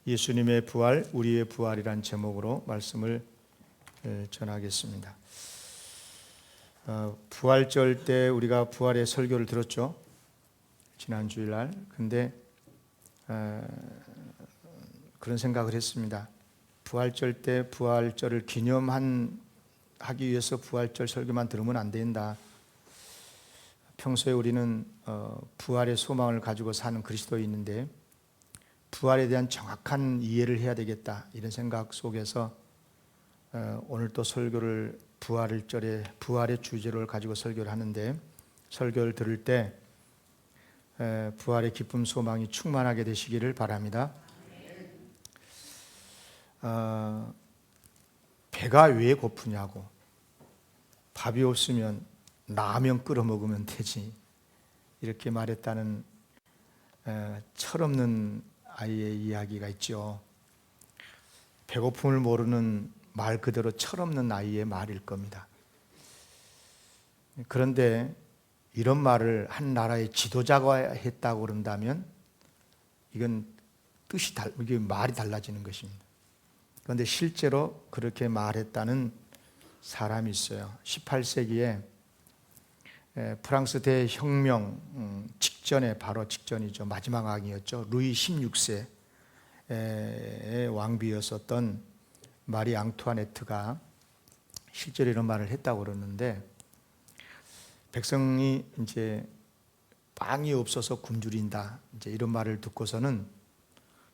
예수님의 부활, 우리의 부활이란 제목으로 말씀을 전하겠습니다. 부활절 때 우리가 부활의 설교를 들었죠. 지난 주일날. 근데 그런 생각을 했습니다. 부활절 때 부활절을 하기 위해서 부활절 설교만 들으면 안 된다. 평소에 우리는 부활의 소망을 가지고 사는 그리스도인인데 부활에 대한 정확한 이해를 해야 되겠다, 이런 생각 속에서 오늘 또 설교를 부활의 주제를 가지고 설교를 하는데, 설교를 들을 때 부활의 기쁨 소망이 충만하게 되시기를 바랍니다. 배가 왜 고프냐고, 밥이 없으면 라면 끓여 먹으면 되지, 이렇게 말했다는 철없는 아이의 이야기가 있죠. 배고픔을 모르는 말 그대로 철없는 아이의 말일 겁니다. 그런데 이런 말을 한 나라의 지도자가 했다고 그런다면 이게 말이 달라지는 것입니다. 그런데 실제로 그렇게 말했다는 사람이 있어요. 18세기에 프랑스 대혁명 직전에, 바로 직전이죠. 마지막 왕이었죠. 루이 16세의 왕비였었던 마리 앙투아네트가 실제로 이런 말을 했다고 그러는데, 백성이 이제 빵이 없어서 굶주린다, 이제 이런 말을 듣고서는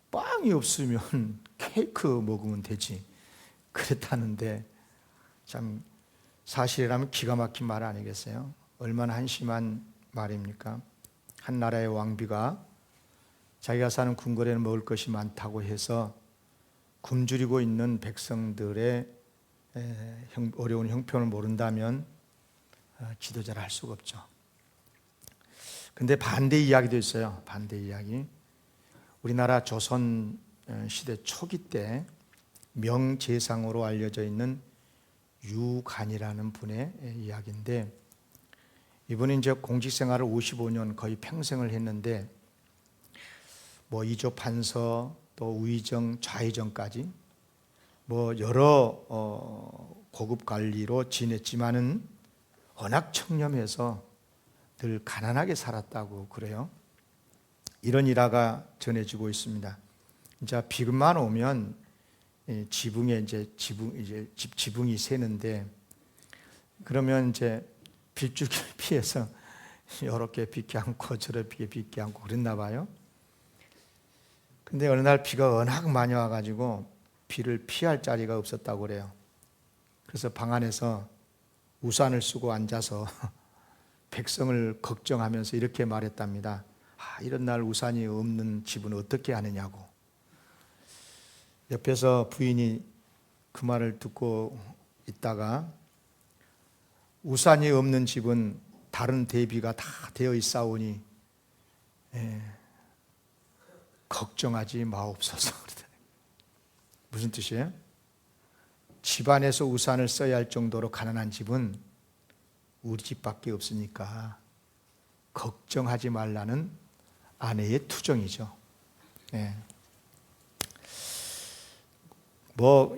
빵이 없으면 케이크 먹으면 되지, 그랬다는데, 참 사실이라면 기가 막힌 말 아니겠어요? 얼마나 한심한 말입니까? 한 나라의 왕비가 자기가 사는 궁궐에는 먹을 것이 많다고 해서 굶주리고 있는 백성들의 어려운 형편을 모른다면 지도자를 할 수가 없죠. 근데 반대 이야기도 있어요. 반대 이야기. 우리나라 조선 시대 초기 때 명재상으로 알려져 있는 유간이라는 분의 이야기인데, 이분이 이제 공직 생활을 55년, 거의 평생을 했는데, 이조 판서, 또 우의정, 좌의정까지 여러 고급 관리로 지냈지만은 워낙 청렴해서 늘 가난하게 살았다고 그래요. 이런 일화가 전해지고 있습니다. 이제 비금만 오면 지붕이 새는데, 그러면 이제 빌줄기를 피해서 이렇게 빗게 안고 저렇게 빗게 안고 그랬나 봐요. 근데 어느 날 비가 워낙 많이 와가지고 비를 피할 자리가 없었다고 그래요. 그래서 방 안에서 우산을 쓰고 앉아서 백성을 걱정하면서 이렇게 말했답니다. 이런 날 우산이 없는 집은 어떻게 하느냐고. 옆에서 부인이 그 말을 듣고 있다가, 우산이 없는 집은 다른 대비가 다 되어 있사오니 걱정하지 마옵소서. 무슨 뜻이에요? 집안에서 우산을 써야 할 정도로 가난한 집은 우리 집밖에 없으니까 걱정하지 말라는 아내의 투정이죠.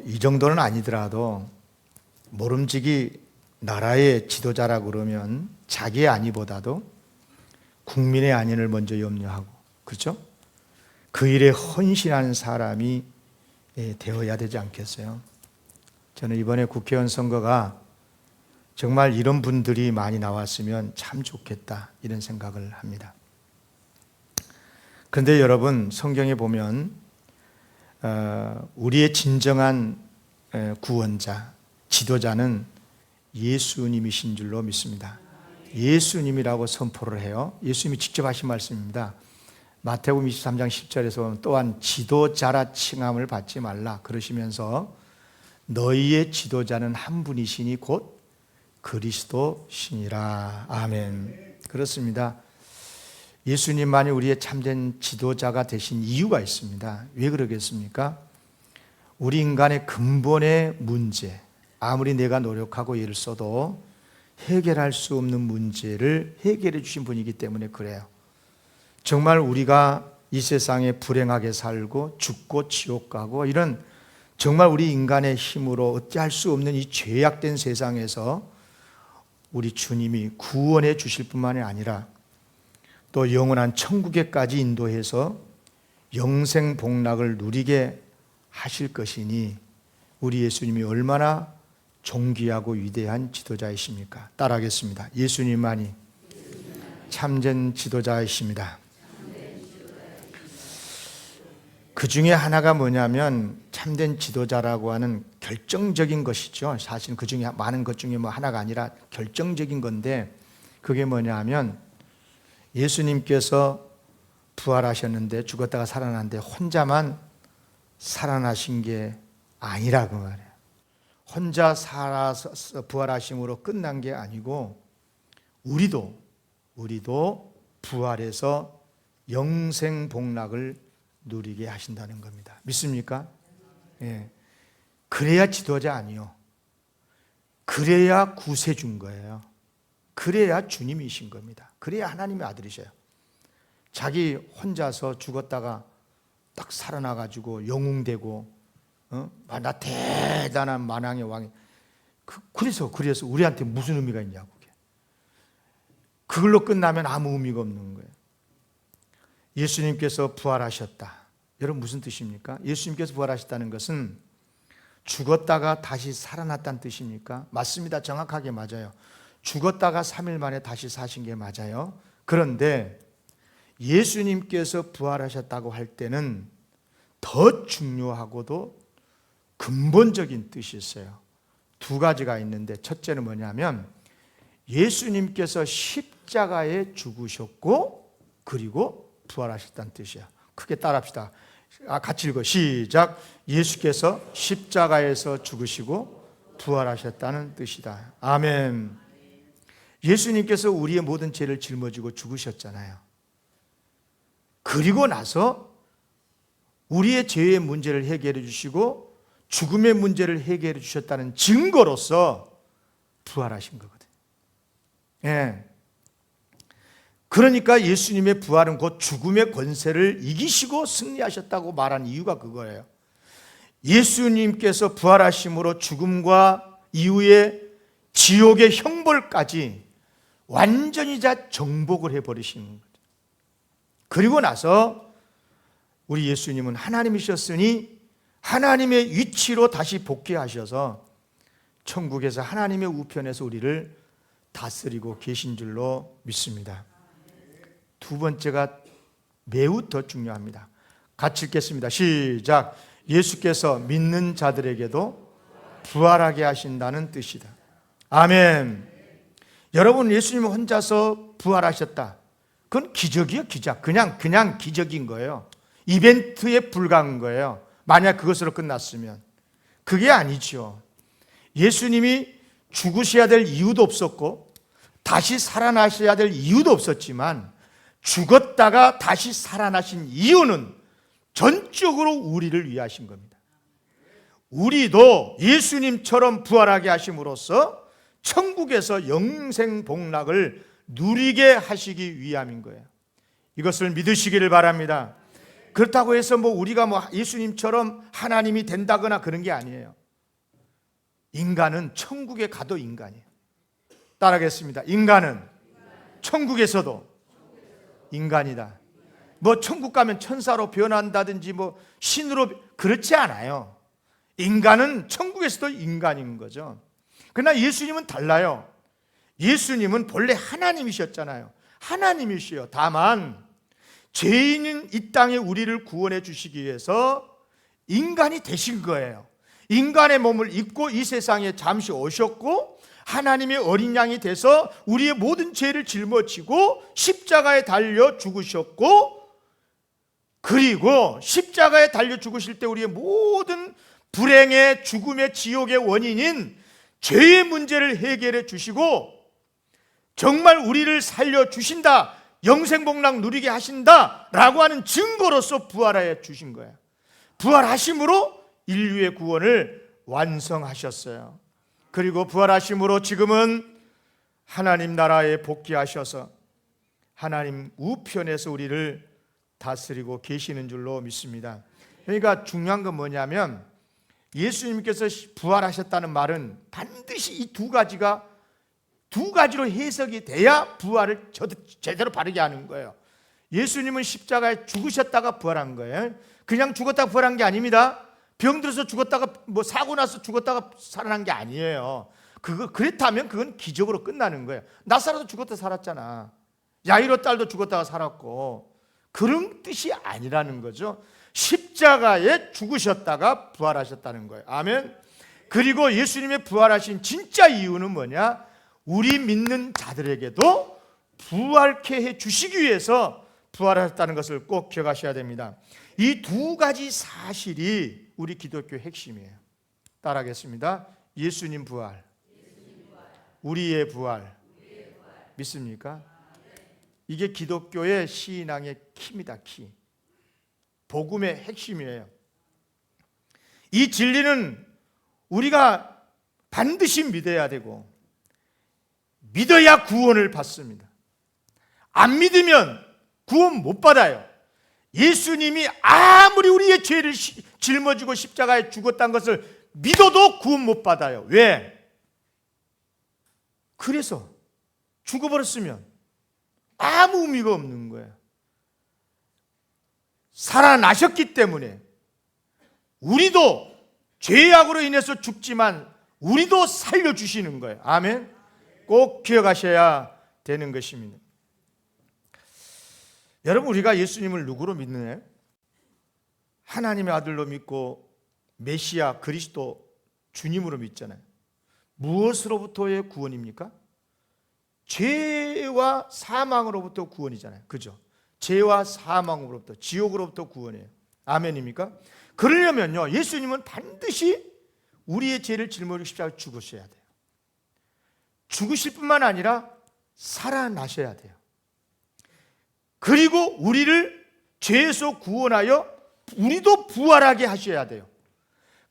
이 정도는 아니더라도 모름지기 나라의 지도자라고 그러면 자기의 안위보다도 국민의 안위를 먼저 염려하고, 그렇죠? 그 일에 헌신하는 사람이 되어야 되지 않겠어요? 저는 이번에 국회의원 선거가 정말 이런 분들이 많이 나왔으면 참 좋겠다, 이런 생각을 합니다. 그런데 여러분, 성경에 보면 우리의 진정한 구원자, 지도자는 예수님이신 줄로 믿습니다. 예수님이라고 선포를 해요. 예수님이 직접 하신 말씀입니다. 마태복음 23장 10절에서 보면, 또한 지도자라 칭함을 받지 말라 그러시면서 너희의 지도자는 한 분이시니 곧 그리스도시니라. 아멘. 그렇습니다. 예수님만이 우리의 참된 지도자가 되신 이유가 있습니다. 왜 그러겠습니까? 우리 인간의 근본의 문제, 아무리 내가 노력하고 애를 써도 해결할 수 없는 문제를 해결해 주신 분이기 때문에 그래요. 정말 우리가 이 세상에 불행하게 살고 죽고 지옥 가고 이런 정말 우리 인간의 힘으로 어찌할 수 없는 이 죄악된 세상에서 우리 주님이 구원해 주실 뿐만이 아니라 또 영원한 천국에까지 인도해서 영생 복락을 누리게 하실 것이니 우리 예수님이 얼마나 존귀하고 위대한 지도자이십니까? 따라하겠습니다. 예수님만이 참된 지도자이십니다. 그 중에 하나가 뭐냐면 참된 지도자라고 하는 결정적인 것이죠. 사실 그 중에 많은 것 중에 뭐 하나가 아니라 결정적인 건데 그게 뭐냐면 예수님께서 부활하셨는데 죽었다가 살아났는데 혼자만 살아나신 게 아니라 그 말이에요. 혼자 살아서 부활하심으로 끝난 게 아니고 우리도 부활해서 영생 복락을 누리게 하신다는 겁니다. 믿습니까? 예. 그래야 지도자 아니요. 그래야 구세주인 거예요. 그래야 주님이신 겁니다. 그래야 하나님의 아들이셔요. 자기 혼자서 죽었다가 딱 살아나가지고 영웅되고 나 대단한 만왕의 왕이 그래서 우리한테 무슨 의미가 있냐고. 그걸로 끝나면 아무 의미가 없는 거예요. 예수님께서 부활하셨다. 여러분 무슨 뜻입니까? 예수님께서 부활하셨다는 것은 죽었다가 다시 살아났다는 뜻입니까? 맞습니다. 정확하게 맞아요. 죽었다가 3일 만에 다시 사신 게 맞아요. 그런데 예수님께서 부활하셨다고 할 때는 더 중요하고도 근본적인 뜻이 있어요. 두 가지가 있는데 첫째는 뭐냐면 예수님께서 십자가에 죽으셨고 그리고 부활하셨다는 뜻이야. 크게 따라합시다. 같이 읽어. 시작. 예수께서 십자가에서 죽으시고 부활하셨다는 뜻이다. 아멘. 예수님께서 우리의 모든 죄를 짊어지고 죽으셨잖아요. 그리고 나서 우리의 죄의 문제를 해결해 주시고 죽음의 문제를 해결해 주셨다는 증거로서 부활하신 거거든요. 예. 그러니까 예수님의 부활은 곧 죽음의 권세를 이기시고 승리하셨다고 말한 이유가 그거예요. 예수님께서 부활하심으로 죽음과 이후에 지옥의 형벌까지 완전히 다 정복을 해버리시는 거죠. 그리고 나서 우리 예수님은 하나님이셨으니 하나님의 위치로 다시 복귀하셔서 천국에서 하나님의 우편에서 우리를 다스리고 계신 줄로 믿습니다. 두 번째가 매우 더 중요합니다. 같이 읽겠습니다. 시작. 예수께서 믿는 자들에게도 부활하게 하신다는 뜻이다. 아멘. 여러분, 예수님은 혼자서 부활하셨다. 그건 기적이에요, 기적. 그냥 기적인 거예요. 이벤트에 불과한 거예요. 만약 그것으로 끝났으면. 그게 아니죠. 예수님이 죽으셔야 될 이유도 없었고 다시 살아나셔야 될 이유도 없었지만 죽었다가 다시 살아나신 이유는 전적으로 우리를 위하신 겁니다. 우리도 예수님처럼 부활하게 하심으로써 천국에서 영생 복락을 누리게 하시기 위함인 거예요. 이것을 믿으시기를 바랍니다. 그렇다고 해서 우리가 예수님처럼 하나님이 된다거나 그런 게 아니에요. 인간은 천국에 가도 인간이에요. 따라하겠습니다. 인간은 천국에서도 인간이다. 천국 가면 천사로 변한다든지 신으로 그렇지 않아요. 인간은 천국에서도 인간인 거죠. 그러나 예수님은 달라요. 예수님은 본래 하나님이셨잖아요. 하나님이시요. 다만 죄인인 이 땅에 우리를 구원해 주시기 위해서 인간이 되신 거예요. 인간의 몸을 입고 이 세상에 잠시 오셨고 하나님의 어린 양이 돼서 우리의 모든 죄를 짊어지고 십자가에 달려 죽으셨고 그리고 십자가에 달려 죽으실 때 우리의 모든 불행의 죽음의 지옥의 원인인 죄의 문제를 해결해 주시고 정말 우리를 살려주신다, 영생복락 누리게 하신다라고 하는 증거로서 부활하여 주신 거예요. 부활하심으로 인류의 구원을 완성하셨어요. 그리고 부활하심으로 지금은 하나님 나라에 복귀하셔서 하나님 우편에서 우리를 다스리고 계시는 줄로 믿습니다. 그러니까 중요한 건 뭐냐면 예수님께서 부활하셨다는 말은 반드시 이 두 가지로 해석이 돼야 부활을 제대로 바르게 하는 거예요. 예수님은 십자가에 죽으셨다가 부활한 거예요. 그냥 죽었다가 부활한 게 아닙니다. 병들어서 죽었다가 사고 나서 죽었다가 살아난 게 아니에요. 그렇다면 그건 기적으로 끝나는 거예요. 나사로도 죽었다 살았잖아. 야이로 딸도 죽었다가 살았고, 그런 뜻이 아니라는 거죠. 십자가에 죽으셨다가 부활하셨다는 거예요. 아멘. 그리고 예수님의 부활하신 진짜 이유는 뭐냐? 우리 믿는 자들에게도 부활케 해 주시기 위해서 부활하셨다는 것을 꼭 기억하셔야 됩니다. 이 두 가지 사실이 우리 기독교의 핵심이에요. 따라하겠습니다. 예수님 부활, 우리의 부활. 믿습니까? 이게 기독교의 신앙의 키입니다. 키. 복음의 핵심이에요. 이 진리는 우리가 반드시 믿어야 되고, 믿어야 구원을 받습니다. 안 믿으면 구원 못 받아요. 예수님이 아무리 우리의 죄를 짊어지고 십자가에 죽었다는 것을 믿어도 구원 못 받아요. 왜? 그래서 죽어버렸으면 아무 의미가 없는 거예요. 살아나셨기 때문에 우리도 죄악으로 인해서 죽지만 우리도 살려주시는 거예요. 아멘. 꼭 기억하셔야 되는 것입니다. 여러분, 우리가 예수님을 누구로 믿느냐요? 하나님의 아들로 믿고 메시아 그리스도 주님으로 믿잖아요. 무엇으로부터의 구원입니까? 죄와 사망으로부터 구원이잖아요. 그죠? 죄와 사망으로부터, 지옥으로부터 구원이에요. 아멘입니까? 그러려면요, 예수님은 반드시 우리의 죄를 짊어지고 십자가에 죽으셔야 돼요. 죽으실 뿐만 아니라 살아나셔야 돼요. 그리고 우리를 죄에서 구원하여 우리도 부활하게 하셔야 돼요.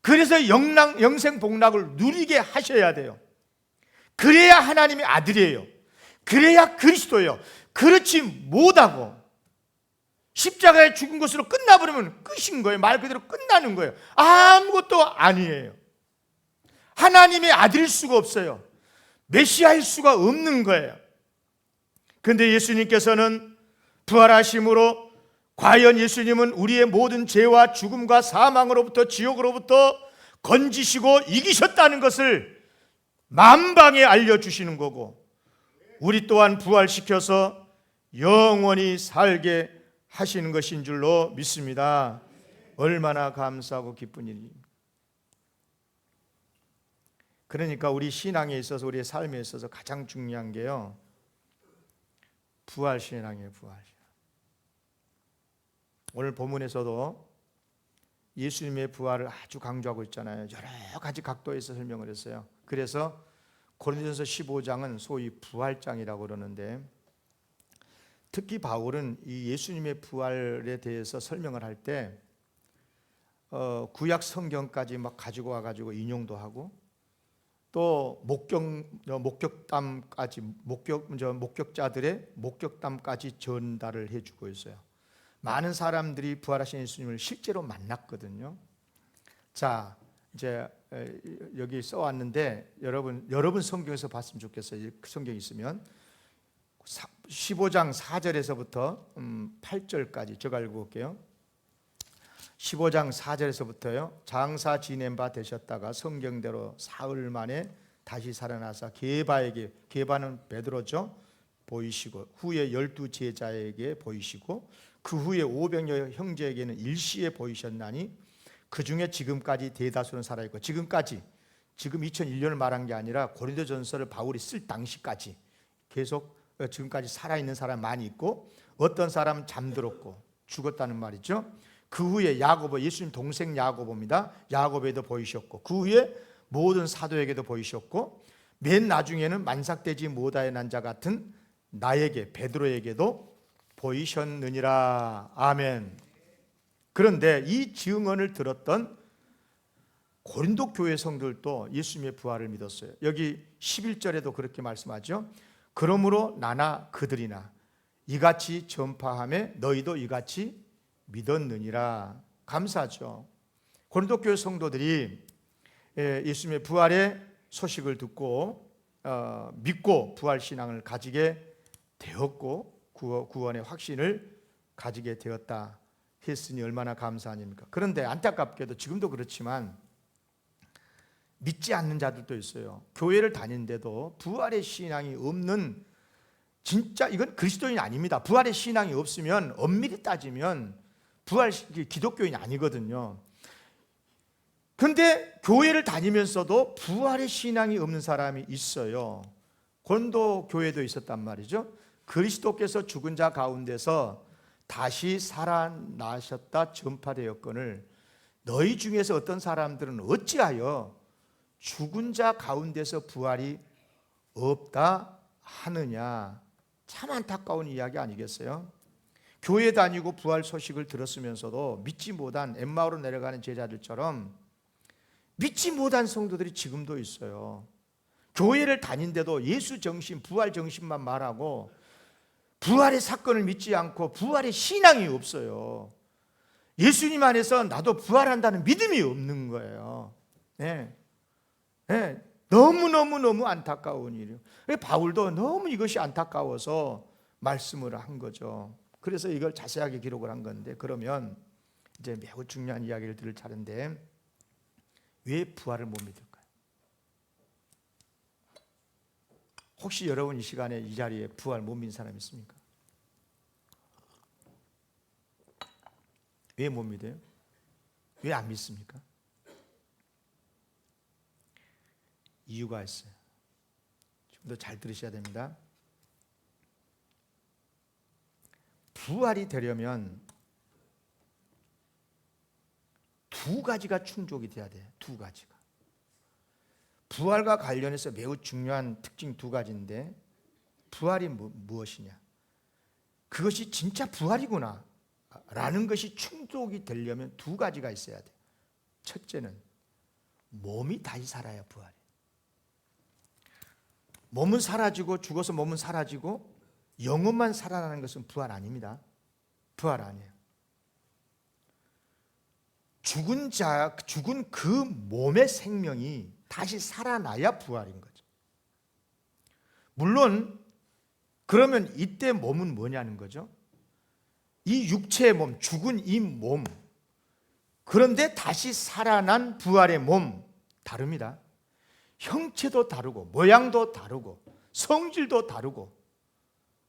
그래서 영생 복락을 누리게 하셔야 돼요. 그래야 하나님의 아들이에요. 그래야 그리스도예요. 그렇지 못하고 십자가에 죽은 것으로 끝나버리면 끝인 거예요. 말 그대로 끝나는 거예요. 아무것도 아니에요. 하나님의 아들일 수가 없어요. 메시아일 수가 없는 거예요. 그런데 예수님께서는 부활하심으로 과연 예수님은 우리의 모든 죄와 죽음과 사망으로부터, 지옥으로부터 건지시고 이기셨다는 것을 만방에 알려주시는 거고, 우리 또한 부활시켜서 영원히 살게 하시는 것인 줄로 믿습니다. 얼마나 감사하고 기쁜 일입니까? 그러니까 우리 신앙에 있어서, 우리의 삶에 있어서 가장 중요한 게요, 부활신앙이에요. 부활신앙. 오늘 본문에서도 예수님의 부활을 아주 강조하고 있잖아요. 여러 가지 각도에서 설명을 했어요. 그래서 고린도전서 15장은 소위 부활장이라고 그러는데, 특히 바울은 이 예수님의 부활에 대해서 설명을 할 때 구약 성경까지 막 가지고 와가지고 인용도 하고, 또 목격담까지, 목격자들의 목격담까지 전달을 해주고 있어요. 많은 사람들이 부활하신 예수님을 실제로 만났거든요. 자, 이제 여기 써왔는데 여러분 성경에서 봤으면 좋겠어요. 성경 있으면 15장 4절에서부터 8절까지 제가 읽어볼게요. 15장 4절에서부터요. 장사 지낸 바 되셨다가 성경대로 사흘 만에 다시 살아나사 게바는 베드로죠, 보이시고, 후에 12 제자에게 보이시고, 그 후에 500여 형제에게는 일시에 보이셨나니 그 중에 지금까지 대다수는 살아있고, 지금 2001년을 말한 게 아니라 고린도전서를 바울이 쓸 당시까지 계속 지금까지 살아있는 사람 많이 있고, 어떤 사람은 잠들었고 죽었다는 말이죠. 그 후에 야고보, 예수님 동생 야고보입니다. 야고보에도 보이셨고, 그 후에 모든 사도에게도 보이셨고, 맨 나중에는 만삭되지 못하여 난 자 같은 나에게, 베드로에게도 보이셨느니라. 아멘. 그런데 이 증언을 들었던 고린도 교회 성도들도 예수님의 부활을 믿었어요. 여기 11절에도 그렇게 말씀하죠. 그러므로 나나 그들이나 이같이 전파하며 너희도 이같이 믿었느니라. 감사하죠. 고린도 교회 성도들이 예수님의 부활의 소식을 듣고 믿고 부활 신앙을 가지게 되었고 구원의 확신을 가지게 되었다 했으니 얼마나 감사하니까. 그런데 안타깝게도 지금도 그렇지만 믿지 않는 자들도 있어요. 교회를 다니는데도 부활의 신앙이 없는, 진짜 이건 그리스도인이 아닙니다. 부활의 신앙이 없으면 엄밀히 따지면 기독교인이 아니거든요. 그런데 교회를 다니면서도 부활의 신앙이 없는 사람이 있어요. 고린도 교회도 있었단 말이죠. 그리스도께서 죽은 자 가운데서 다시 살아나셨다 전파되었거늘 너희 중에서 어떤 사람들은 어찌하여 죽은 자 가운데서 부활이 없다 하느냐. 참 안타까운 이야기 아니겠어요? 교회 다니고 부활 소식을 들었으면서도 믿지 못한 엠마오로 내려가는 제자들처럼 믿지 못한 성도들이 지금도 있어요. 교회를 다닌데도 예수 정신, 부활 정신만 말하고 부활의 사건을 믿지 않고 부활의 신앙이 없어요. 예수님 안에서 나도 부활한다는 믿음이 없는 거예요. 네. 네. 너무 안타까운 일이에요. 바울도 너무 이것이 안타까워서 말씀을 한 거죠. 그래서 이걸 자세하게 기록을 한 건데, 그러면 이제 매우 중요한 이야기를 들을 차례인데, 왜 부활을 못 믿을까요? 혹시 여러분 이 시간에 이 자리에 부활 못 믿는 사람 있습니까? 왜 못 믿어요? 왜 안 믿습니까? 이유가 있어요. 좀 더 잘 들으셔야 됩니다. 부활이 되려면 두 가지가 충족이 돼야 돼요. 두 가지가. 부활과 관련해서 매우 중요한 특징 두 가지인데, 부활이 무엇이냐? 그것이 진짜 부활이구나 라는 것이 충족이 되려면 두 가지가 있어야 돼요. 첫째는 몸이 다시 살아야 부활이에요. 몸은 사라지고, 죽어서 몸은 사라지고 영혼만 살아나는 것은 부활 아닙니다. 부활 아니에요. 죽은 그 몸의 생명이 다시 살아나야 부활인 거죠. 물론 그러면 이때 몸은 뭐냐는 거죠. 이 육체의 몸, 죽은 이 몸, 그런데 다시 살아난 부활의 몸 다릅니다. 형체도 다르고 모양도 다르고 성질도 다르고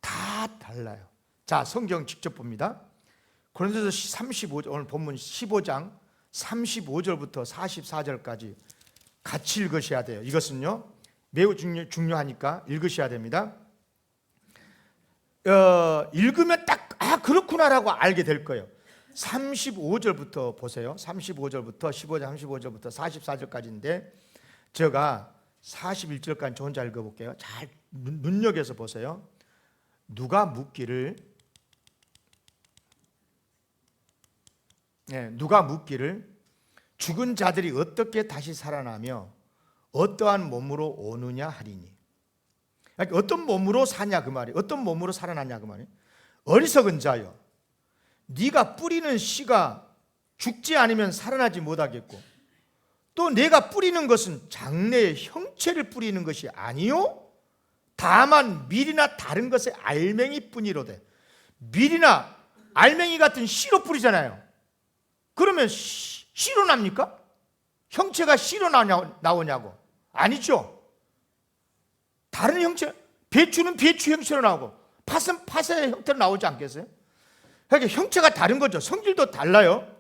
다 달라요. 자, 성경 직접 봅니다. 고린도서 35장, 오늘 본문 15장 35절부터 44절까지 같이 읽으셔야 돼요. 이것은요 매우 중요하니까 읽으셔야 됩니다. 읽으면 딱 그렇구나라고 알게 될 거예요. 35절부터 보세요. 35절부터 15장 35절부터 44절까지인데 제가 41절까지 저 혼자 읽어볼게요. 잘 눈여겨서 보세요. 누가 묻기를 죽은 자들이 어떻게 다시 살아나며 어떠한 몸으로 오느냐 하리니. 그러니까 어떤 몸으로 사냐 그 말이에요. 어떤 몸으로 살아나냐 그 말이에요. 어리석은 자여, 네가 뿌리는 씨가 죽지 않으면 살아나지 못하겠고, 또 내가 뿌리는 것은 장래의 형체를 뿌리는 것이 아니요 다만 밀이나 다른 것의 알맹이뿐이로되. 밀이나 알맹이 같은 씨로 뿌리잖아요. 그러면 씨로 납니까? 형체가 씨로 나오냐고? 아니죠. 다른 형체, 배추는 배추 형체로 나오고 팥은 팥의 형태로 나오지 않겠어요? 그러니까 형체가 다른 거죠. 성질도 달라요.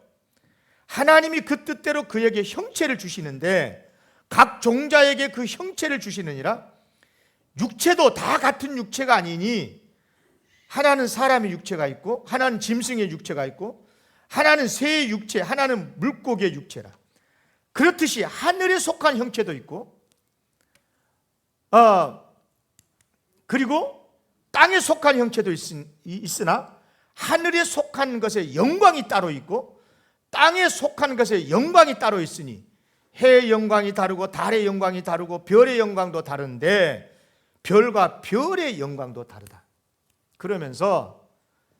하나님이 그 뜻대로 그에게 형체를 주시는데 각 종자에게 그 형체를 주시느니라. 육체도 다 같은 육체가 아니니 하나는 사람의 육체가 있고 하나는 짐승의 육체가 있고 하나는 새의 육체, 하나는 물고기의 육체라. 그렇듯이 하늘에 속한 형체도 있고 그리고 땅에 속한 형체도 있으나 하늘에 속한 것의 영광이 따로 있고 땅에 속한 것의 영광이 따로 있으니 해의 영광이 다르고 달의 영광이 다르고 별의 영광도 다른데 별과 별의 영광도 다르다. 그러면서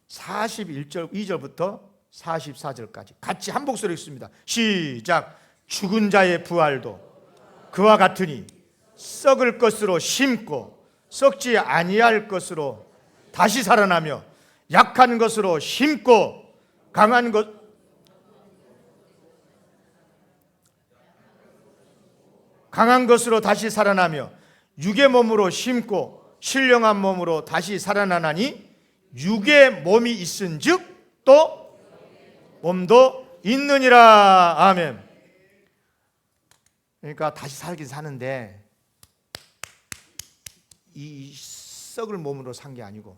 41절 2절부터 44절까지 같이 한 목소리 읽습니다. 시작. 죽은 자의 부활도 그와 같으니 썩을 것으로 심고 썩지 아니할 것으로 다시 살아나며 약한 것으로 심고 강한 것으로 다시 살아나며 육의 몸으로 심고 신령한 몸으로 다시 살아나나니 육의 몸이 있은즉 또 몸도 있느니라. 아멘. 그러니까 다시 살긴 사는데 이 썩을 몸으로 산 게 아니고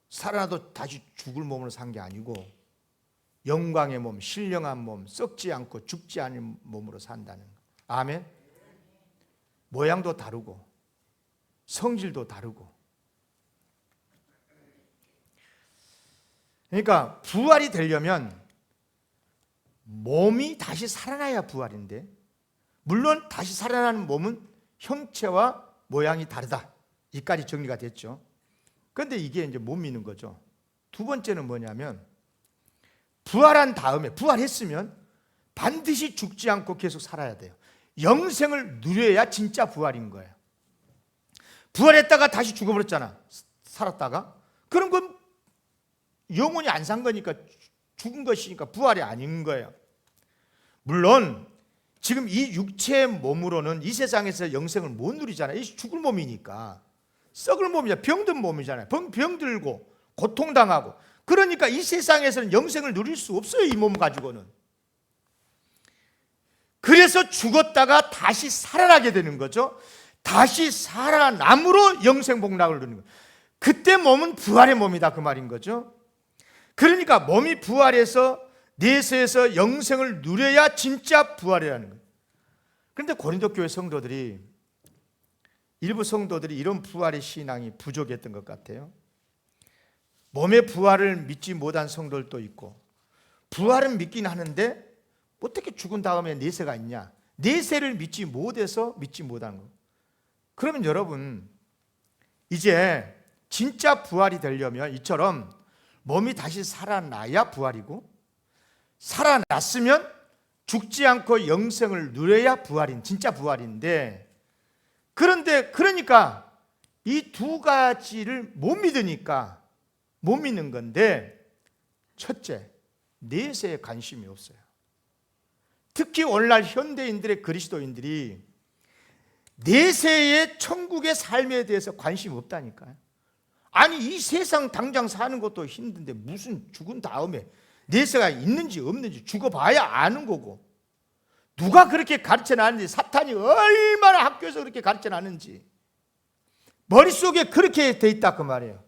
살아나도 다시 죽을 몸으로 산 게 아니고 영광의 몸, 신령한 몸, 썩지 않고 죽지 않은 몸으로 산다는 거. 아멘. 모양도 다르고 성질도 다르고. 그러니까 부활이 되려면 몸이 다시 살아나야 부활인데, 물론 다시 살아나는 몸은 형체와 모양이 다르다. 이까지 정리가 됐죠. 그런데 이게 이제 못 믿는 거죠. 두 번째는 뭐냐면 부활한 다음에, 부활했으면 반드시 죽지 않고 계속 살아야 돼요. 영생을 누려야 진짜 부활인 거예요. 부활했다가 다시 죽어버렸잖아. 살았다가. 그런 건 영원히 안 산 거니까, 죽은 것이니까 부활이 아닌 거예요. 물론 지금 이 육체의 몸으로는 이 세상에서 영생을 못 누리잖아요. 이 죽을 몸이니까. 썩을 몸이잖아요. 병든 몸이잖아요. 병들고 고통당하고. 그러니까 이 세상에서는 영생을 누릴 수 없어요. 이 몸 가지고는. 그래서 죽었다가 다시 살아나게 되는 거죠. 다시 살아남으로 영생 복락을 누리는 거예요. 그때 몸은 부활의 몸이다, 그 말인 거죠. 그러니까 몸이 부활해서 내세에서 영생을 누려야 진짜 부활이라는 거예요. 그런데 고린도 교회 성도들이, 일부 성도들이 이런 부활의 신앙이 부족했던 것 같아요. 몸의 부활을 믿지 못한 성도들도 있고, 부활은 믿긴 하는데 어떻게 죽은 다음에 내세가 있냐, 내세를 믿지 못해서 믿지 못하는 거예요. 그러면 여러분, 이제 진짜 부활이 되려면 이처럼 몸이 다시 살아나야 부활이고, 살아났으면 죽지 않고 영생을 누려야 부활인, 진짜 부활인데, 그런데 그러니까 이 두 가지를 못 믿으니까 못 믿는 건데, 첫째, 내세에 관심이 없어요. 특히 오늘날 현대인들의 그리스도인들이 내세의 천국의 삶에 대해서 관심이 없다니까요. 아니, 이 세상 당장 사는 것도 힘든데 무슨 죽은 다음에 내세가 있는지 없는지 죽어봐야 아는 거고, 누가 그렇게 가르쳐놨는지, 사탄이 얼마나 학교에서 그렇게 가르쳐놨는지 머릿속에 그렇게 돼 있다, 그 말이에요.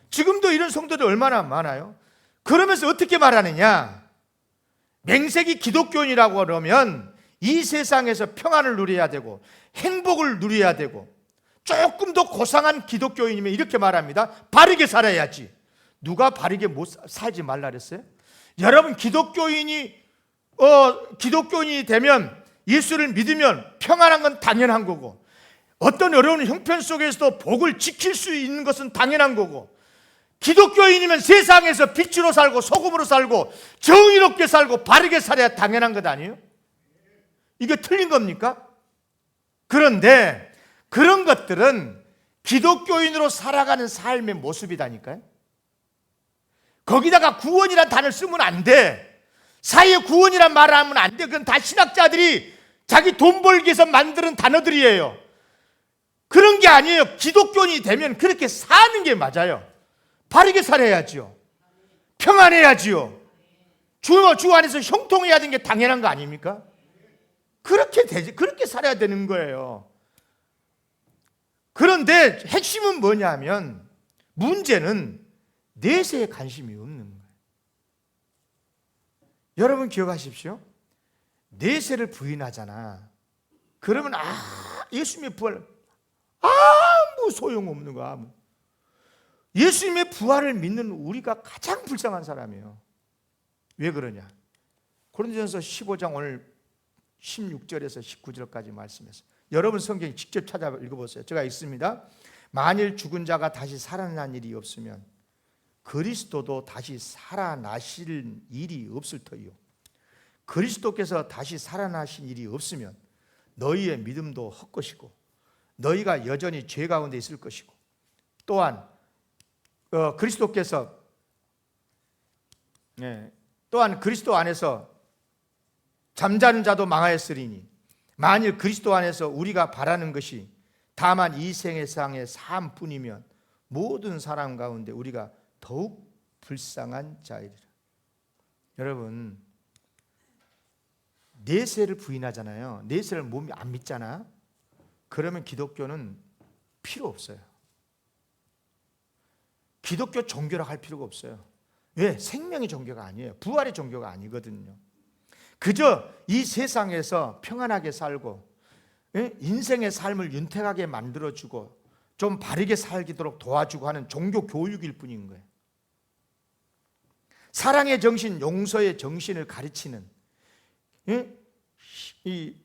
지금도 이런 성도들 얼마나 많아요. 그러면서 어떻게 말하느냐, 맹세기 기독교인이라고 그러면 이 세상에서 평안을 누려야 되고 행복을 누려야 되고, 조금 더 고상한 기독교인이면 이렇게 말합니다. 바르게 살아야지. 누가 바르게 못 살지 말라 그랬어요? 여러분, 기독교인이 되면, 예수를 믿으면 평안한 건 당연한 거고, 어떤 어려운 형편 속에서도 복을 지킬 수 있는 것은 당연한 거고, 기독교인이면 세상에서 빛으로 살고 소금으로 살고 정의롭게 살고 바르게 살아야 당연한 것 아니에요? 이게 틀린 겁니까? 그런데 그런 것들은 기독교인으로 살아가는 삶의 모습이다니까요. 거기다가 구원이란 단어를 쓰면 안 돼. 사이에 구원이란 말을 하면 안 돼. 그건 다 신학자들이 자기 돈 벌기 위해서 만드는 단어들이에요. 그런 게 아니에요. 기독교인이 되면 그렇게 사는 게 맞아요. 바르게 살아야지요. 평안해야지요. 주 안에서 형통해야 되는 게 당연한 거 아닙니까? 그렇게 살아야 되는 거예요. 그런데 핵심은 뭐냐면, 문제는 내세에 관심이 없는 거예요. 여러분 기억하십시오. 내세를 부인하잖아. 그러면 예수님의 부활 아무 소용없는 거야. 예수님의 부활을 믿는 우리가 가장 불쌍한 사람이에요. 왜 그러냐? 고린도전서 15장 오늘 16절에서 19절까지 말씀했어요. 여러분 성경 직접 찾아 읽어보세요. 제가 읽습니다. 만일 죽은 자가 다시 살아난 일이 없으면 그리스도도 다시 살아나실 일이 없을 터이요. 그리스도께서 다시 살아나신 일이 없으면 너희의 믿음도 헛것이고 너희가 여전히 죄 가운데 있을 것이고, 또한 그리스도께서 또한 그리스도 안에서 잠자는 자도 망하였으리니 만일 그리스도 안에서 우리가 바라는 것이 다만 이 세상의 삶뿐이면 모든 사람 가운데 우리가 더욱 불쌍한 자이리라. 여러분, 내세를 부인하잖아요. 내세를 몸이 안 믿잖아. 그러면 기독교는 필요 없어요. 기독교 종교라고 할 필요가 없어요. 왜? 생명의 종교가 아니에요. 부활의 종교가 아니거든요. 그저 이 세상에서 평안하게 살고 인생의 삶을 윤택하게 만들어주고 좀 바르게 살도록 도와주고 하는 종교 교육일 뿐인 거예요. 사랑의 정신, 용서의 정신을 가르치는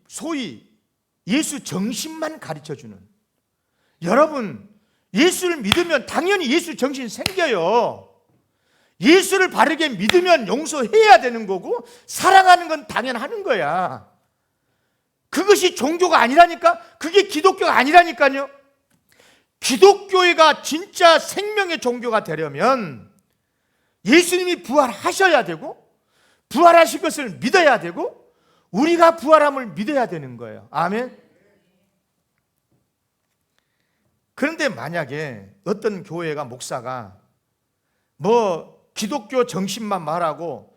소위 예수 정신만 가르쳐주는, 여러분 예수를 믿으면 당연히 예수 정신 생겨요. 예수를 바르게 믿으면 용서해야 되는 거고 사랑하는 건 당연하는 거야. 그것이 종교가 아니라니까. 그게 기독교가 아니라니까요. 기독교가 진짜 생명의 종교가 되려면 예수님이 부활하셔야 되고 부활하신 것을 믿어야 되고 우리가 부활함을 믿어야 되는 거예요. 아멘. 그런데 만약에 어떤 교회가 목사가 기독교 정신만 말하고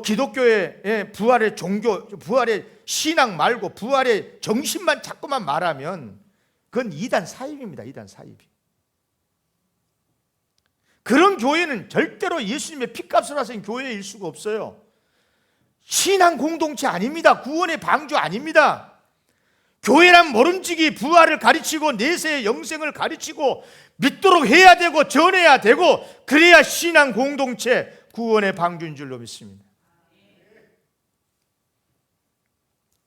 기독교의 부활의 종교, 부활의 신앙 말고 부활의 정신만 자꾸만 말하면 그건 이단 사입입니다. 이단 사입이. 그런 교회는 절대로 예수님의 피값을 하신 교회일 수가 없어요. 신앙 공동체 아닙니다. 구원의 방주 아닙니다. 교회란 모름지기 부활을 가르치고 내세의 영생을 가르치고 믿도록 해야 되고 전해야 되고 그래야 신앙 공동체 구원의 방주인 줄로 믿습니다.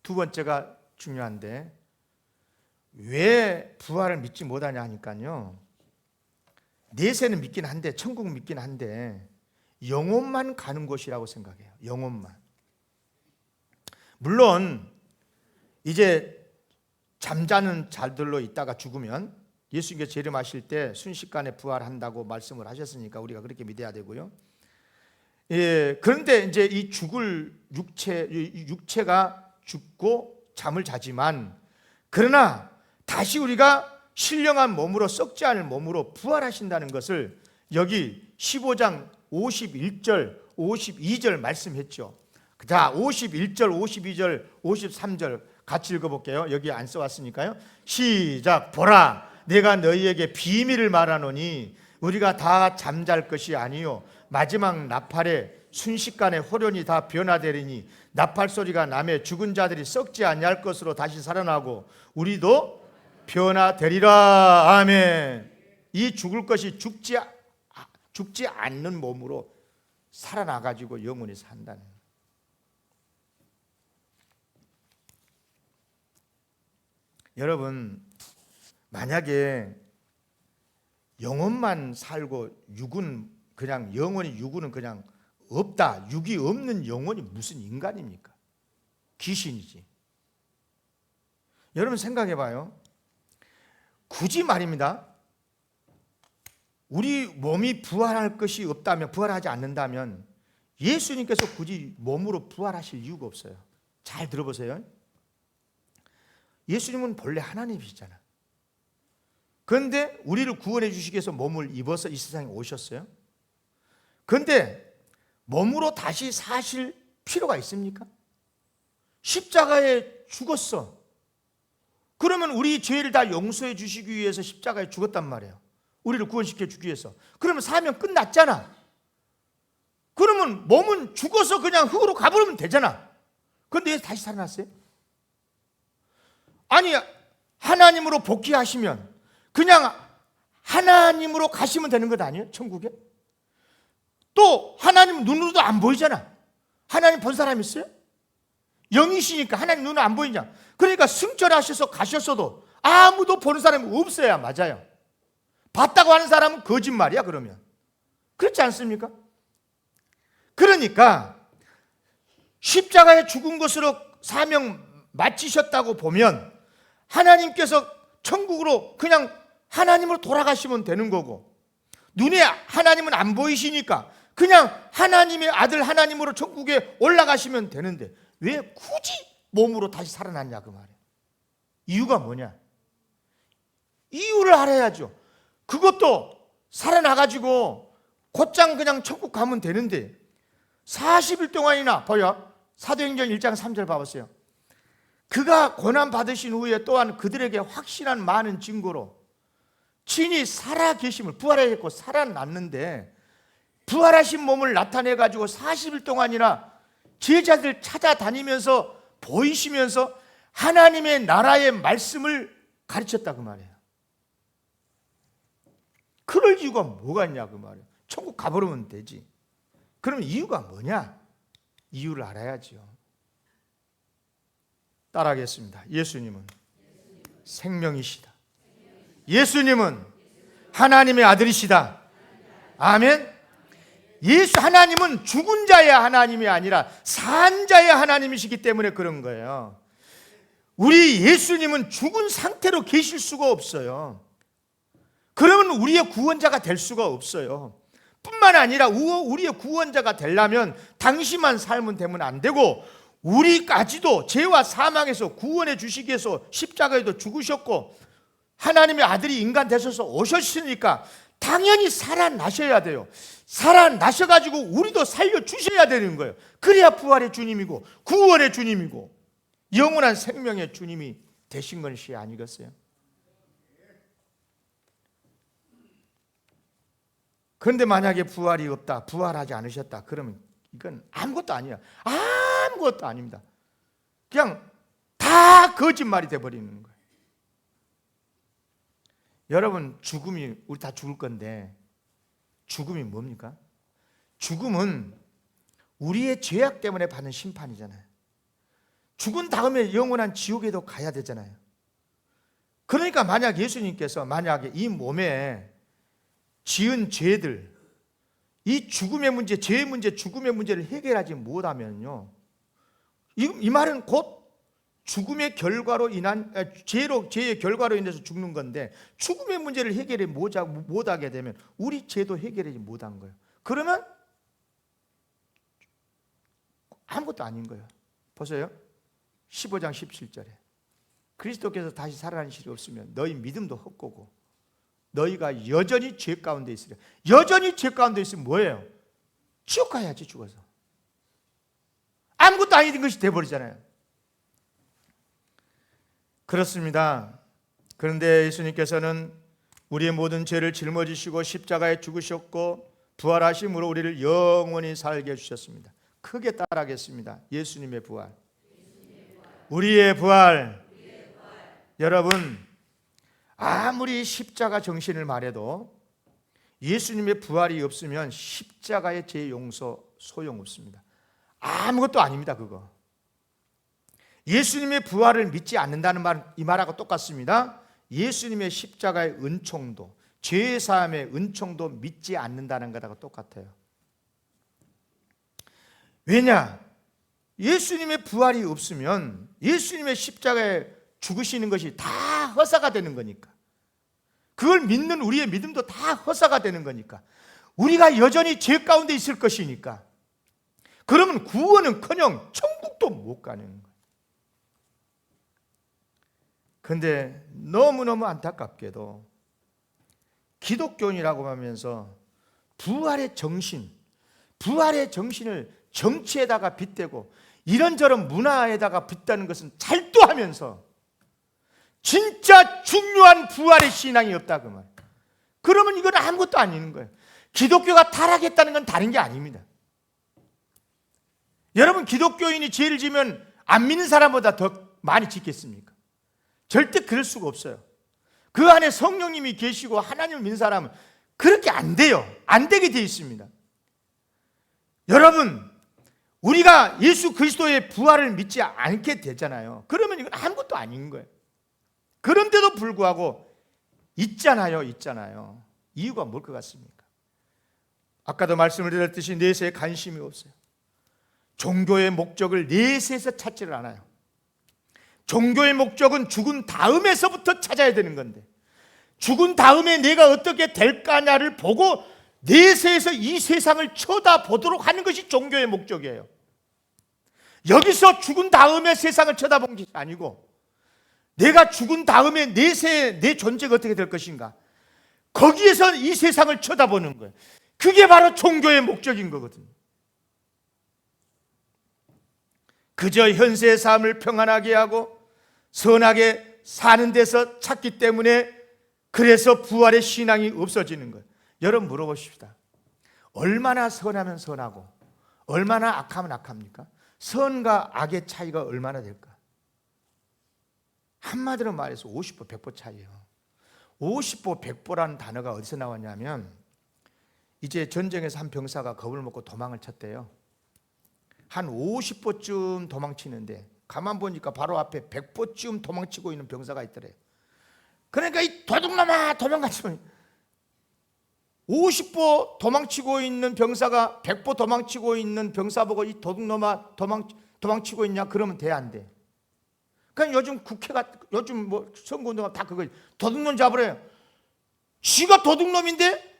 두 번째가 중요한데 왜 부활을 믿지 못하냐 하니까요, 내세는 믿긴 한데 천국 믿긴 한데 영혼만 가는 곳이라고 생각해요. 영혼만. 물론 이제 잠자는 자들로 있다가 죽으면 예수님께서 재림하실 때 순식간에 부활한다고 말씀을 하셨으니까 우리가 그렇게 믿어야 되고요. 그런데 이제 이 죽을 육체가 죽고 잠을 자지만 그러나 다시 우리가 신령한 몸으로 썩지 않을 몸으로 부활하신다는 것을 여기 15장 51절 52절 말씀했죠. 자, 51절 52절 53절 같이 읽어볼게요. 여기 안 써왔으니까요. 시작. 보라, 내가 너희에게 비밀을 말하노니 우리가 다 잠잘 것이 아니요 마지막 나팔에 순식간에 호련히 다 변화되리니 나팔 소리가 나매 죽은 자들이 썩지 아니할 것으로 다시 살아나고 우리도 변화되리라. 아멘. 이 죽을 것이 죽지 않는 몸으로 살아나가지고 영원히 산다는. 여러분, 만약에 영혼만 살고 육은 그냥 영원히 육은 그냥 없다, 육이 없는 영혼이 무슨 인간입니까? 귀신이지. 여러분 생각해 봐요. 굳이 말입니다. 우리 몸이 부활할 것이 없다면, 부활하지 않는다면 예수님께서 굳이 몸으로 부활하실 이유가 없어요. 잘 들어보세요. 예수님은 본래 하나님이시잖아. 그런데 우리를 구원해 주시기 위해서 몸을 입어서 이 세상에 오셨어요. 그런데 몸으로 다시 사실 필요가 있습니까? 십자가에 죽었어. 그러면 우리 죄를 다 용서해 주시기 위해서 십자가에 죽었단 말이에요. 우리를 구원시켜 주기 위해서. 그러면 사명 끝났잖아. 그러면 몸은 죽어서 그냥 흙으로 가버리면 되잖아. 그런데 왜 다시 살아났어요? 아니, 하나님으로 복귀하시면 그냥 하나님으로 가시면 되는 것 아니에요? 천국에? 또 하나님 눈으로도 안 보이잖아. 하나님 본 사람 있어요? 영이시니까 하나님 눈은 안 보이냐. 그러니까 승천하셔서 가셨어도 아무도 보는 사람이 없어야 맞아요. 봤다고 하는 사람은 거짓말이야 그러면. 그렇지 않습니까? 그러니까 십자가에 죽은 것으로 사명 마치셨다고 보면 하나님께서 천국으로 그냥 하나님으로 돌아가시면 되는 거고, 눈에 하나님은 안 보이시니까 그냥 하나님의 아들 하나님으로 천국에 올라가시면 되는데 왜 굳이 몸으로 다시 살아났냐 그 말이에요. 이유가 뭐냐? 이유를 알아야죠. 그것도 살아나가지고 곧장 그냥 천국 가면 되는데 40일 동안이나 봐요. 사도행전 1장 3절 봐보세요. 그가 고난받으신 후에 또한 그들에게 확실한 많은 증거로 친히 살아계심을, 부활했고 살아났는데 부활하신 몸을 나타내가지고 40일 동안이나 제자들 찾아다니면서 보이시면서 하나님의 나라의 말씀을 가르쳤다 그 말이에요. 그럴 이유가 뭐가 있냐 그 말이에요. 천국 가버리면 되지. 그럼 이유가 뭐냐? 이유를 알아야죠. 따라하겠습니다. 예수님은 생명이시다. 예수님은 하나님의 아들이시다. 아멘. 하나님은 죽은 자의 하나님이 아니라 산 자의 하나님이시기 때문에 그런 거예요. 우리 예수님은 죽은 상태로 계실 수가 없어요. 그러면 우리의 구원자가 될 수가 없어요. 뿐만 아니라 우리의 구원자가 되려면 당신만 살면 되면 안 되고 우리까지도 죄와 사망에서 구원해 주시기 위해서 십자가에도 죽으셨고 하나님의 아들이 인간 되셔서 오셨으니까 당연히 살아나셔야 돼요. 살아나셔가지고 우리도 살려주셔야 되는 거예요. 그래야 부활의 주님이고 구원의 주님이고 영원한 생명의 주님이 되신 것이 아니겠어요? 그런데 만약에 부활이 없다, 부활하지 않으셨다 그러면 이건 아무것도 아니야. 아무것도 아닙니다. 그냥 다 거짓말이 돼버리는 거예요. 여러분, 죽음이, 우리 다 죽을 건데 죽음이 뭡니까? 죽음은 우리의 죄악 때문에 받는 심판이잖아요. 죽은 다음에 영원한 지옥에도 가야 되잖아요. 그러니까 만약 예수님께서 만약에 이 몸에 지은 죄들, 이 죽음의 문제, 죄의 문제, 죽음의 문제를 해결하지 못하면요, 이 말은 곧 죽음의 결과로 인한 죄의 결과로 인해서 죽는 건데 죽음의 문제를 해결해 못하게 되면 우리 죄도 해결하지 못한 거예요. 그러면 아무것도 아닌 거예요. 보세요. 15장 17절에 그리스도께서 다시 살아나신 일이 없으면 너희 믿음도 헛되고 너희가 여전히 죄 가운데 있으려. 여전히 죄 가운데 있으면 뭐예요? 지옥 가야지. 죽어서 아무것도 아닌 것이 돼버리잖아요. 그렇습니다. 그런데 예수님께서는 우리의 모든 죄를 짊어지시고 십자가에 죽으셨고 부활하심으로 우리를 영원히 살게 해주셨습니다. 크게 따라하겠습니다. 예수님의 부활. 우리의 부활. 여러분, 아무리 십자가 정신을 말해도 예수님의 부활이 없으면 십자가의 죄 용서 소용없습니다. 아무것도 아닙니다. 그거. 예수님의 부활을 믿지 않는다는 말, 이 말하고 똑같습니다. 예수님의 십자가의 은총도, 죄의 사함의 은총도 믿지 않는다는 것하고 똑같아요. 왜냐? 예수님의 부활이 없으면 예수님의 십자가에 죽으시는 것이 다 허사가 되는 거니까, 그걸 믿는 우리의 믿음도 다 허사가 되는 거니까, 우리가 여전히 죄 가운데 있을 것이니까, 그러면 구원은커녕 천국도 못 가는 거예요. 그런데 너무너무 안타깝게도 기독교인이라고 하면서 부활의 정신을 정치에다가 빗대고 이런저런 문화에다가 빗대는 것은 잘도하면서 진짜 중요한 부활의 신앙이 없다 그 말. 그러면 이건 아무것도 아닌 거예요. 기독교가 타락했다는 건 다른 게 아닙니다. 여러분, 기독교인이 죄를 지면 안 믿는 사람보다 더 많이 짓겠습니까? 절대 그럴 수가 없어요. 그 안에 성령님이 계시고 하나님을 믿는 사람은 그렇게 안 돼요. 안 되게 되어 있습니다. 여러분, 우리가 예수 그리스도의 부활을 믿지 않게 되잖아요. 그러면 이건 아무것도 아닌 거예요. 그런데도 불구하고 있잖아요. 이유가 뭘 것 같습니까? 아까도 말씀을 드렸듯이 내세에 관심이 없어요. 종교의 목적을 내세에서 찾지를 않아요. 종교의 목적은 죽은 다음에서부터 찾아야 되는 건데, 죽은 다음에 내가 어떻게 될까냐를 보고 내세에서 이 세상을 쳐다보도록 하는 것이 종교의 목적이에요. 여기서 죽은 다음에 세상을 쳐다본 게 아니고, 내가 죽은 다음에 내세에 내 존재가 어떻게 될 것인가, 거기에서 이 세상을 쳐다보는 거예요. 그게 바로 종교의 목적인 거거든요. 그저 현세의 삶을 평안하게 하고 선하게 사는 데서 찾기 때문에, 그래서 부활의 신앙이 없어지는 거예요. 여러분 물어보십시다. 얼마나 선하면 선하고 얼마나 악하면 악합니까? 선과 악의 차이가 얼마나 될까? 한마디로 말해서 50보 100보 차이예요. 50보 100보라는 단어가 어디서 나왔냐면, 이제 전쟁에서 한 병사가 겁을 먹고 도망을 쳤대요. 한 50보쯤 도망치는데 가만 보니까 바로 앞에 100보쯤 도망치고 있는 병사가 있더래요. 그러니까 이 도둑놈아 도망가지, 50보 도망치고 있는 병사가 100보 도망치고 있는 병사 보고 이 도둑놈아 도망치고 있냐 그러면 돼, 안 돼? 그러니까 요즘 국회가, 요즘 뭐 선거운동가 다 그거 도둑놈 잡으래요. 쥐가 도둑놈인데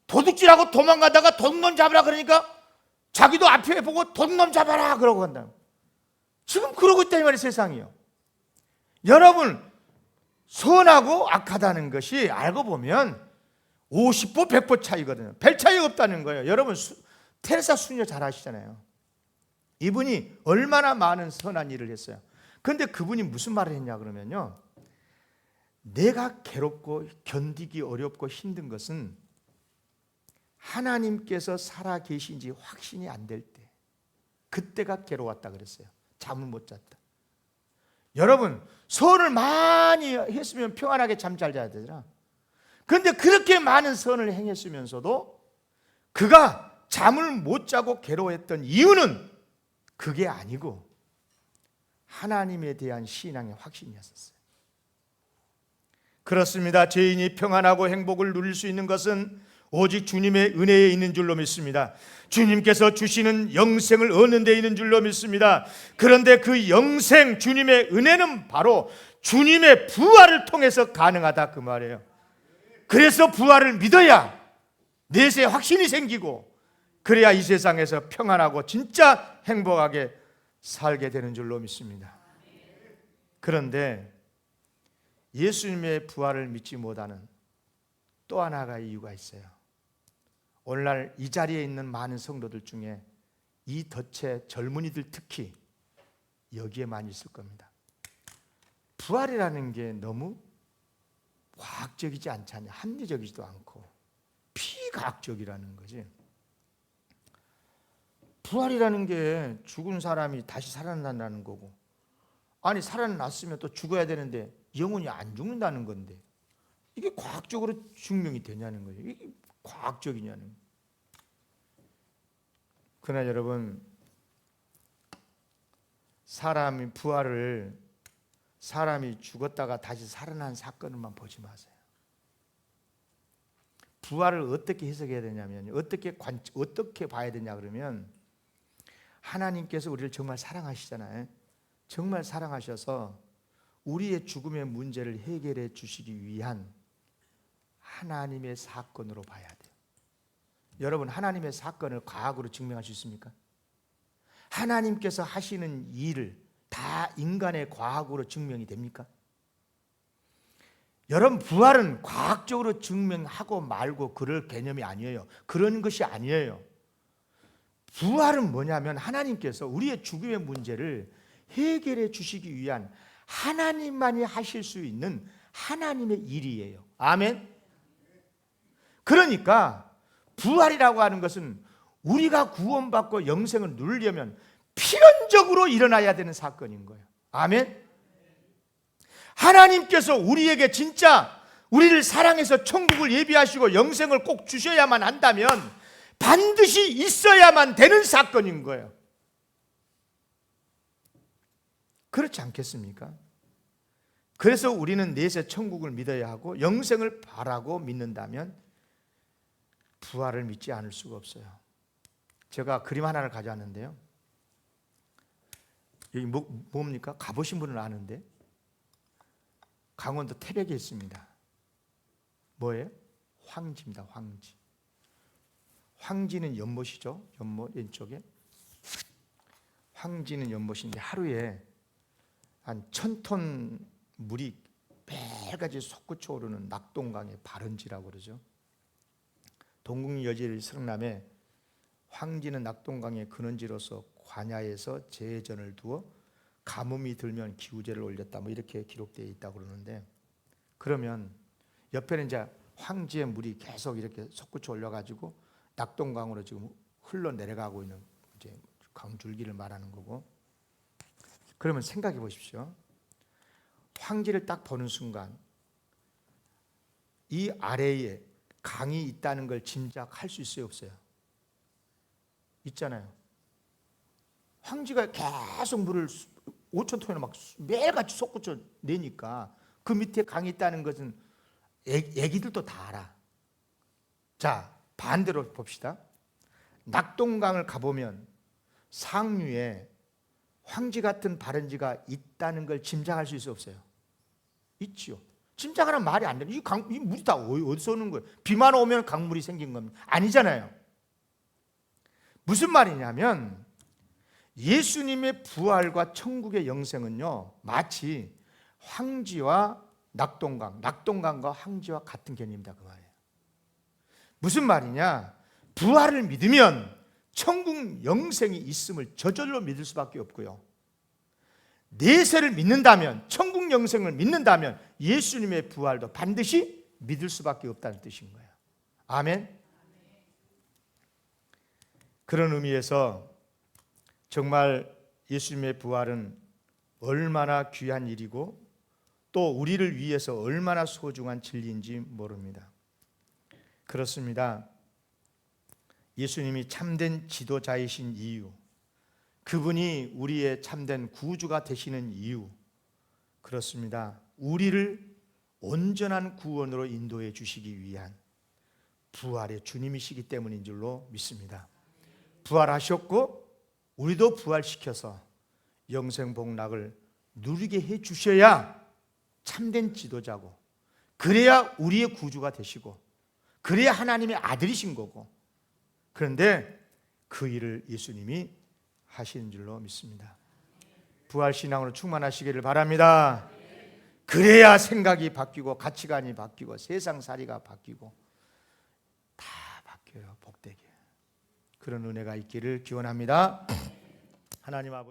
도둑질하고 도망가다가 도둑놈 잡으라 그러니까 자기도 앞에 보고 도둑놈 잡아라 그러고 한다. 지금 그러고 있다 이 말이에요, 세상이요. 여러분, 선하고 악하다는 것이 알고 보면 50보 100보 차이거든요. 별 차이가 없다는 거예요. 여러분, 테레사 수녀 잘 아시잖아요. 이분이 얼마나 많은 선한 일을 했어요. 그런데 그분이 무슨 말을 했냐 그러면요, 내가 괴롭고 견디기 어렵고 힘든 것은 하나님께서 살아 계신지 확신이 안 될 때, 그때가 괴로웠다 그랬어요. 잠을 못 잤다. 여러분, 선을 많이 했으면 평안하게 잠 잘 자야 되잖아. 그런데 그렇게 많은 선을 행했으면서도 그가 잠을 못 자고 괴로워했던 이유는 그게 아니고 하나님에 대한 신앙의 확신이었어요. 그렇습니다. 죄인이 평안하고 행복을 누릴 수 있는 것은 오직 주님의 은혜에 있는 줄로 믿습니다. 주님께서 주시는 영생을 얻는 데 있는 줄로 믿습니다. 그런데 그 영생, 주님의 은혜는 바로 주님의 부활을 통해서 가능하다 그 말이에요. 그래서 부활을 믿어야 내세에 확신이 생기고, 그래야 이 세상에서 평안하고 진짜 행복하게 살게 되는 줄로 믿습니다. 그런데 예수님의 부활을 믿지 못하는 또 하나가 이유가 있어요. 오늘날 이 자리에 있는 많은 성도들 중에 이 덫에 젊은이들 특히 여기에 많이 있을 겁니다. 부활이라는 게 너무 과학적이지 않지 않냐, 합리적이지도 않고 비과학적이라는 거지. 부활이라는 게 죽은 사람이 다시 살아난다는 거고, 아니 살아났으면 또 죽어야 되는데 영혼이 안 죽는다는 건데, 이게 과학적으로 증명이 되냐는 거죠. 이게 과학적이냐는 거예요. 그러나 여러분, 사람이 부활을, 사람이 죽었다가 다시 살아난 사건을만 보지 마세요. 부활을 어떻게 해석해야 되냐면, 어떻게 봐야 되냐 그러면, 하나님께서 우리를 정말 사랑하시잖아요. 정말 사랑하셔서 우리의 죽음의 문제를 해결해 주시기 위한 하나님의 사건으로 봐야 돼요. 여러분, 하나님의 사건을 과학으로 증명할 수 있습니까? 하나님께서 하시는 일을 다 인간의 과학으로 증명이 됩니까? 여러분, 부활은 과학적으로 증명하고 말고 그럴 개념이 아니에요. 그런 것이 아니에요. 부활은 뭐냐면 하나님께서 우리의 죽음의 문제를 해결해 주시기 위한 하나님만이 하실 수 있는 하나님의 일이에요. 아멘. 그러니까 부활이라고 하는 것은 우리가 구원받고 영생을 누리려면 필연적으로 일어나야 되는 사건인 거예요. 아멘. 하나님께서 우리에게 진짜 우리를 사랑해서 천국을 예비하시고 영생을 꼭 주셔야만 한다면 반드시 있어야만 되는 사건인 거예요. 그렇지 않겠습니까? 그래서 우리는 내세 천국을 믿어야 하고 영생을 바라고 믿는다면 부활을 믿지 않을 수가 없어요. 제가 그림 하나를 가져왔는데요. 여기 뭡니까? 가보신 분은 아는데 강원도 태백에 있습니다. 뭐예요? 황지입니다. 황지. 황지는 연못이죠. 연못 왼쪽에. 황지는 연못인데 하루에 한 1000톤 물이 매일같이 솟구쳐 오르는 낙동강의 발원지라고 그러죠. 동국여지 성남에 황지는 낙동강의 근원지로서 관야에서 제전을 두어 가뭄이 들면 기우제를 올렸다, 뭐 이렇게 기록되어 있다고 그러는데, 그러면 옆에는 이제 황지의 물이 계속 이렇게 솟구쳐 올려가지고 낙동강으로 지금 흘러 내려가고 있는 이제 강줄기를 말하는 거고. 그러면 생각해 보십시오. 황지를 딱 보는 순간 이 아래에 강이 있다는 걸 짐작할 수 있어요, 없어요? 있잖아요. 황지가 계속 물을 5,000톤이나 막 매일같이 솟구쳐 내니까 그 밑에 강이 있다는 것은 애기들도 다 알아. 자, 반대로 봅시다. 낙동강을 가보면 상류에 황지 같은 발원지가 있다는 걸 짐작할 수 있어, 없어요? 있지요. 짐작하는 말이 안 돼요. 이 물이 다 어디서 오는 거예요? 비만 오면 강물이 생긴 겁니다. 아니잖아요. 무슨 말이냐면 예수님의 부활과 천국의 영생은요, 마치 황지와 낙동강과 황지와 같은 개념이다, 그 말이에요. 무슨 말이냐? 부활을 믿으면 천국 영생이 있음을 저절로 믿을 수밖에 없고요, 내세를 믿는다면, 천국 영생을 믿는다면 예수님의 부활도 반드시 믿을 수밖에 없다는 뜻인 거예요. 아멘. 그런 의미에서 정말 예수님의 부활은 얼마나 귀한 일이고 또 우리를 위해서 얼마나 소중한 진리인지 모릅니다. 그렇습니다. 예수님이 참된 지도자이신 이유, 그분이 우리의 참된 구주가 되시는 이유, 그렇습니다. 우리를 온전한 구원으로 인도해 주시기 위한 부활의 주님이시기 때문인 줄로 믿습니다. 부활하셨고 우리도 부활시켜서 영생복락을 누리게 해 주셔야 참된 지도자고, 그래야 우리의 구주가 되시고, 그래야 하나님의 아들이신 거고, 그런데 그 일을 예수님이 하시는 줄로 믿습니다. 부활신앙으로 충만하시기를 바랍니다. 그래야 생각이 바뀌고 가치관이 바뀌고 세상살이가 바뀌고 다 바뀌어요, 복되게. 그런 은혜가 있기를 기원합니다. 하나님 아버지.